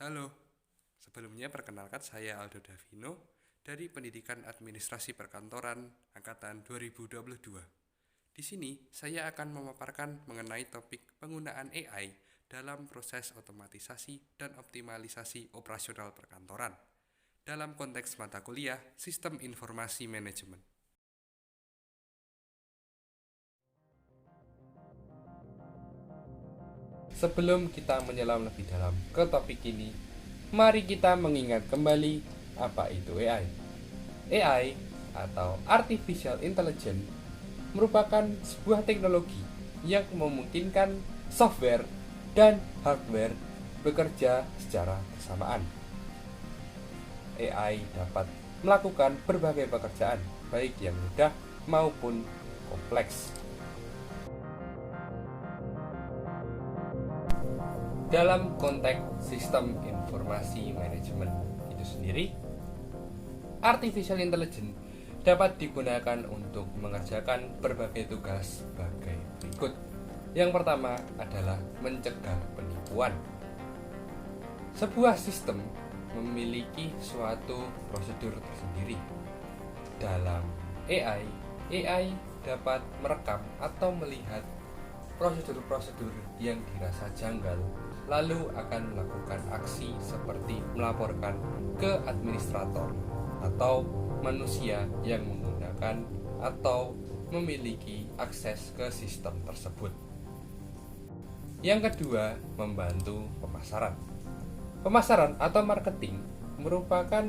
Halo, sebelumnya perkenalkan saya Aldo Davino dari Pendidikan Administrasi Perkantoran Angkatan 2022. Di sini saya akan memaparkan mengenai topik penggunaan AI dalam proses otomatisasi dan optimalisasi operasional perkantoran dalam konteks mata kuliah Sistem Informasi Manajemen. Sebelum kita menyelam lebih dalam ke topik ini, mari kita mengingat kembali apa itu AI. AI atau Artificial Intelligence merupakan sebuah teknologi yang memungkinkan software dan hardware bekerja secara bersamaan. AI dapat melakukan berbagai pekerjaan, baik yang mudah maupun kompleks. Dalam konteks sistem informasi manajemen itu sendiri, artificial intelligence dapat digunakan untuk mengerjakan berbagai tugas sebagai berikut. Yang pertama adalah mencegah penipuan. Sebuah sistem memiliki suatu prosedur tersendiri. Dalam AI dapat merekam atau melihat prosedur-prosedur yang dirasa janggal, lalu akan melakukan aksi seperti melaporkan ke administrator atau manusia yang menggunakan atau memiliki akses ke sistem tersebut. Yang kedua, membantu pemasaran. Pemasaran atau marketing merupakan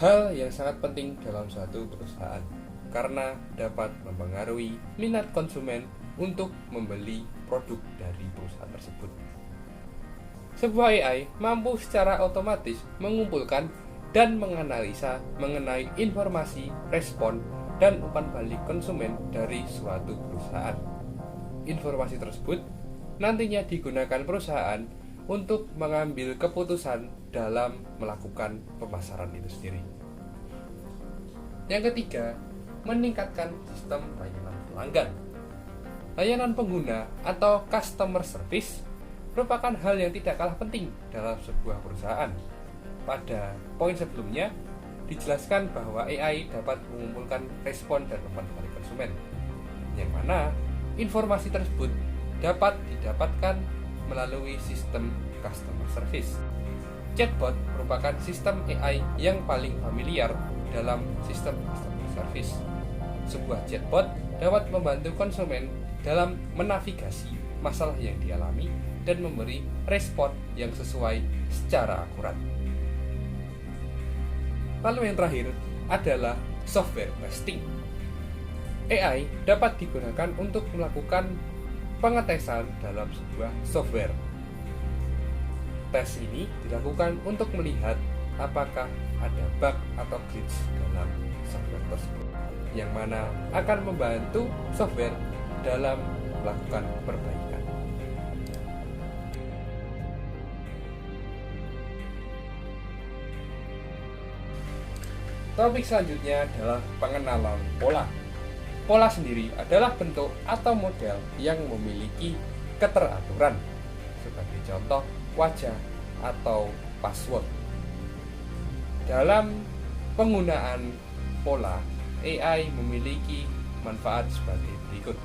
hal yang sangat penting dalam suatu perusahaan karena dapat mempengaruhi minat konsumen untuk membeli produk dari perusahaan tersebut. Sebuah AI mampu secara otomatis mengumpulkan dan menganalisa mengenai informasi, respon, dan umpan balik konsumen dari suatu perusahaan. Informasi tersebut nantinya digunakan perusahaan untuk mengambil keputusan dalam melakukan pemasaran itu sendiri. Yang ketiga, meningkatkan sistem layanan pelanggan. Layanan pengguna atau customer service merupakan hal yang tidak kalah penting dalam sebuah perusahaan. Pada poin sebelumnya, dijelaskan bahwa AI dapat mengumpulkan respon dan umpan balik konsumen, yang mana informasi tersebut dapat didapatkan melalui sistem customer service. Chatbot merupakan sistem AI yang paling familiar dalam sistem customer service. Sebuah chatbot dapat membantu konsumen dalam menavigasi masalah yang dialami dan memberi respon yang sesuai secara akurat. Lalu yang terakhir adalah software testing. AI dapat digunakan untuk melakukan pengetesan dalam sebuah software. Tes ini dilakukan untuk melihat apakah ada bug atau glitch dalam software tersebut, yang mana akan membantu software dalam melakukan perbaikan. Topik selanjutnya adalah pengenalan pola. Pola sendiri adalah bentuk atau model yang memiliki keteraturan, sebagai contoh wajah atau password. Dalam penggunaan pola, AI memiliki manfaat sebagai berikut.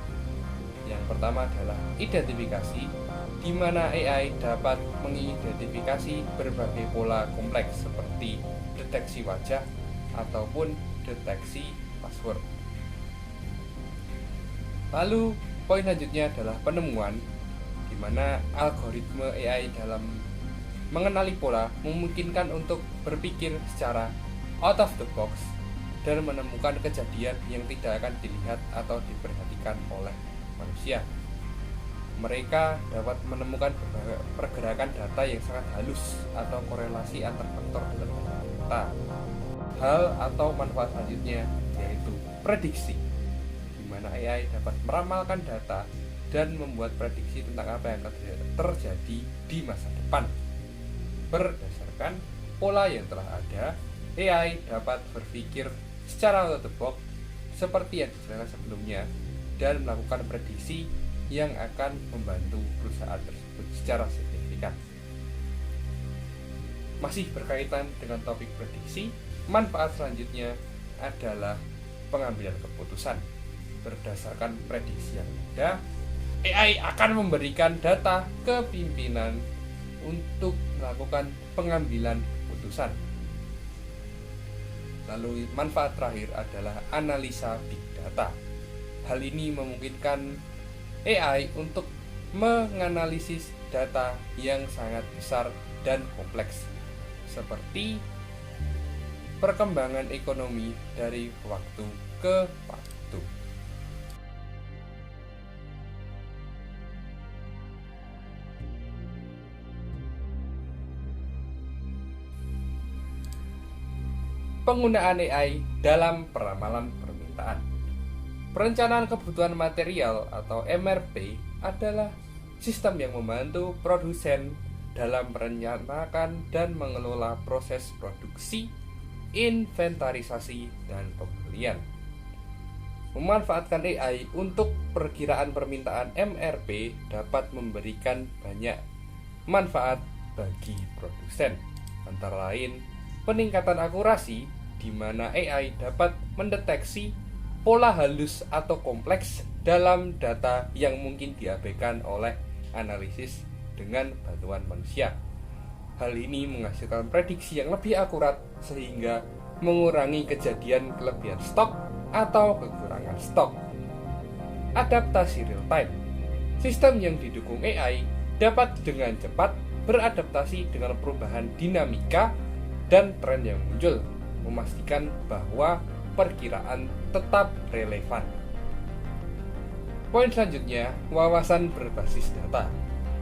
Yang pertama adalah identifikasi, di mana AI dapat mengidentifikasi berbagai pola kompleks seperti deteksi wajah ataupun deteksi password. Lalu poin selanjutnya adalah penemuan, di mana algoritma AI dalam mengenali pola memungkinkan untuk berpikir secara out of the box dan menemukan kejadian yang tidak akan dilihat atau diperhatikan oleh manusia. Mereka dapat menemukan pergerakan data yang sangat halus atau korelasi antar faktor dalam data. Hal atau manfaat selanjutnya yaitu prediksi, di mana AI dapat meramalkan data dan membuat prediksi tentang apa yang akan terjadi di masa depan. Berdasarkan pola yang telah ada, AI dapat berpikir secara out of the box seperti yang dijelaskan sebelumnya dan melakukan prediksi yang akan membantu perusahaan tersebut secara signifikan. Masih berkaitan dengan topik prediksi, manfaat selanjutnya adalah pengambilan keputusan. Berdasarkan prediksi yang ada, AI akan memberikan data ke pimpinan untuk melakukan pengambilan keputusan. Lalu manfaat terakhir adalah analisa big data. Hal ini memungkinkan AI untuk menganalisis data yang sangat besar dan kompleks, seperti perkembangan ekonomi dari waktu ke waktu. Penggunaan AI dalam peramalan permintaan. Perencanaan kebutuhan material atau MRP adalah sistem yang membantu produsen dalam merencanakan dan mengelola proses produksi, inventarisasi, dan pembelian. Memanfaatkan AI untuk perkiraan permintaan MRP dapat memberikan banyak manfaat bagi produsen, antara lain peningkatan akurasi di mana AI dapat mendeteksi pola halus atau kompleks dalam data yang mungkin diabaikan oleh analisis dengan bantuan manusia. Hal ini menghasilkan prediksi yang lebih akurat sehingga mengurangi kejadian kelebihan stok atau kekurangan stok. Adaptasi real time. Sistem yang didukung AI dapat dengan cepat beradaptasi dengan perubahan dinamika dan tren yang muncul, memastikan bahwa perkiraan tetap relevan. Poin selanjutnya, wawasan berbasis data.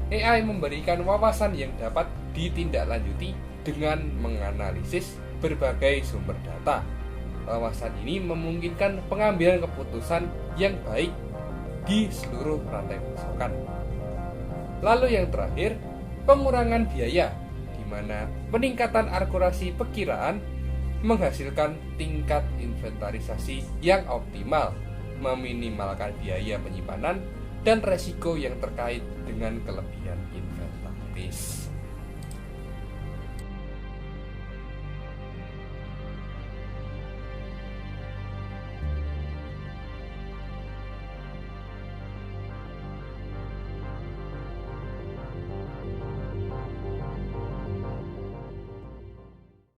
AI memberikan wawasan yang dapat ditindaklanjuti dengan menganalisis berbagai sumber data. Wawasan ini memungkinkan pengambilan keputusan yang baik di seluruh rantai pasokan. Lalu yang terakhir, pengurangan biaya, di mana peningkatan akurasi perkiraan menghasilkan tingkat inventarisasi yang optimal, meminimalkan biaya penyimpanan dan resiko yang terkait dengan kelebihan inventaris.